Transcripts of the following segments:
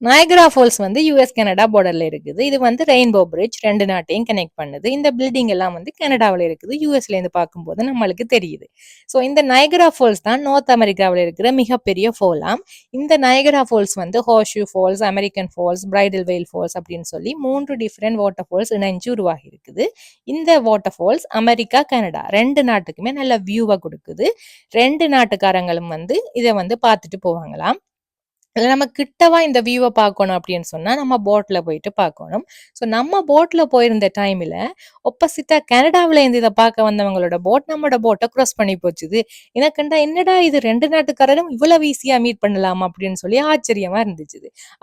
Niagara falls வந்து US Canada பார்டர்ல இருக்குது. இது வந்து ரெயின்போ பிரிட்ஜ் 2 நாட்டையும் கனெக்ட் பண்ணுது. இந்த பில்டிங் எல்லாம் வந்து கனடாவில் இருக்குது. யூஎஸ்ல இருந்து பார்க்கும்போது நம்மளுக்கு தெரியுது. ஸோ இந்த நயகரா ஃபால்ஸ் தான் நார்த் அமெரிக்காவில் இருக்கிற மிகப்பெரிய ஃபாலாம். இந்த நயகரா ஃபால்ஸ் வந்து horseshoe falls, American falls, bridal veil falls அப்படின்னு சொல்லி 3 டிஃப்ரெண்ட் வாட்டர் ஃபால்ஸ் இணைஞ்சு உருவாகி இருக்குது. இந்த வாட்டர் ஃபால்ஸ் அமெரிக்கா, கனடா 2 நாட்டுக்குமே நல்ல வியூவை கொடுக்குது. 2 நாட்டுக்காரங்களும் வந்து இதை வந்து பார்த்துட்டு போவாங்களாம். இதுல நம்ம கிட்டவா இந்த வியூவை பார்க்கணும் அப்படின்னு சொன்னா நம்ம போட்ல போயிட்டு பார்க்கணும். ஸோ நம்ம போட்ல போயிருந்த டைம்ல ஒப்போசிட்டா கனடாவில இருந்து இதை பார்க்க வந்தவங்களோட போட் நம்மளோட போட்டை கிராஸ் பண்ணி போச்சுது. எனக்குண்டா என்னடா இது 2 நாட்டுக்காரரும் இவ்வளவு ஈஸியா மீட் பண்ணலாம் அப்படின்னு சொல்லி ஆச்சரியமா இருந்துச்சு.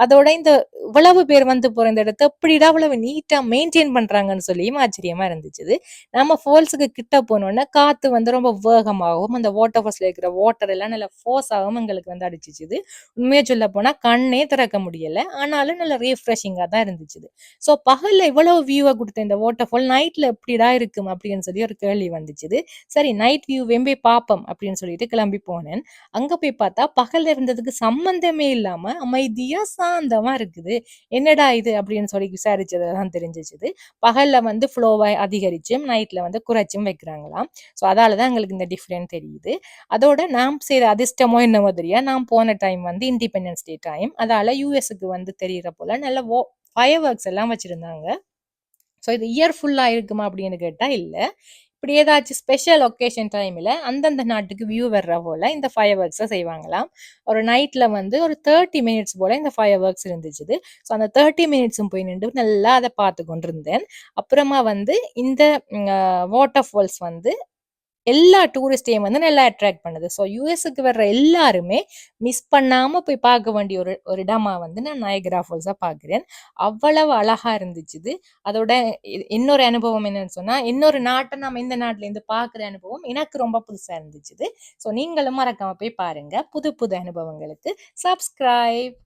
அதோட இந்த இவ்வளவு பேர் வந்து போற இந்த இடத்த எப்படிடா இவ்வளவு நீட்டா மெயின்டைன் பண்றாங்கன்னு சொல்லியும் ஆச்சரியமா இருந்துச்சு. நம்ம ஃபால்ஸுக்கு கிட்ட போனோம்னா காத்து வந்து ரொம்ப வேகமாகவும் அந்த வாட்டர் ஃபால்ஸ்ல இருக்கிற வாட்டர் எல்லாம் நல்ல ஃபோர்ஸாகவும் எங்களுக்கு வந்து அடிச்சிச்சுது. உண்மையை சொல்ல போனா கண்ணே திறக்க முடியல. ஆனாலும் நல்ல ரீஃப்ரெஷிங்கா தான் இருந்துச்சு. ஸோ பகல்ல இவ்வளவு வியூவை கொடுத்த இந்த வாட்டர் ஃபால் நைட்ல எப்படிடா இருக்கும் அப்படின்னு சொல்லி ஒரு கேள்வி வந்துச்சு. சரி நைட் வியூ வெம்பே பார்ப்போம் அப்படின்னு சொல்லிட்டு கிளம்பி போனேன். அங்க போய் பார்த்தா பகல்ல இருந்ததுக்கு சம்பந்தமே இல்லாம அமைதியா சாந்தமா இருக்குது. என்னடா இது அப்படின்னு சொல்லி விசாரிச்சதான் தெரிஞ்சிச்சு. பகல்ல வந்து ஃப்ளோவை அதிகரிச்சும் நைட்ல வந்து குறைச்சும் வைக்கிறாங்களாம். ஸோ அதாலதான் எங்களுக்கு இந்த டிஃப்ரெண்ட் தெரியுது. அதோட நாம் செய்த அதிர்ஷ்டமோ என்னமோ தெரியா நாம் போன டைம் வந்து இண்டிபெண்டன்ஸ் டே டைம். அதால யூஎஸ்க்கு வந்து தெரியற போல நல்ல ஃபயர் ஒர்க்ஸ் எல்லாம் வச்சிருந்தாங்க. ஸோ இது இயர் ஃபுல்லா இருக்குமா அப்படின்னு கேட்டா இல்ல. இப்படி ஏதாச்சும் ஸ்பெஷல் ஒகேஷன் டைம்ல அந்தந்த நாட்டுக்கு வியூ வர்ற போல இந்த ஃபயர் ஒர்க்ஸை செய்வாங்களாம். ஒரு நைட்ல வந்து ஒரு 30 மினிட்ஸ் போல இந்த ஃபயர் ஒர்க்ஸ் இருந்துச்சு. ஸோ அந்த 30 மினிட்ஸும் போய் நின்று நல்லா அதை பார்த்து கொண்டிருந்தேன். அப்புறமா வந்து இந்த வாட்டர் ஃபால்ஸ் வந்து எல்லா டூரிஸ்டையும் வந்து நல்லா அட்ராக்ட் பண்ணுது. ஸோ யூஎஸ்க்கு வர்ற எல்லாருமே மிஸ் பண்ணாம போய் பார்க்க வேண்டிய ஒரு இடமா வந்து நான் நயகரா ஃபால்ஸை பார்க்குறேன். அவ்வளவு அழகா இருந்துச்சு. அதோட இன்னொரு அனுபவம் என்னன்னு சொன்னா இன்னொரு நாட்டை நம்ம இந்த நாட்டுல இருந்து பார்க்குற அனுபவம் எனக்கு ரொம்ப புதுசா இருந்துச்சு. ஸோ நீங்களும் மறக்காம போய் பாருங்க. புது புது அனுபவங்களுக்கு சப்ஸ்கிரைப்.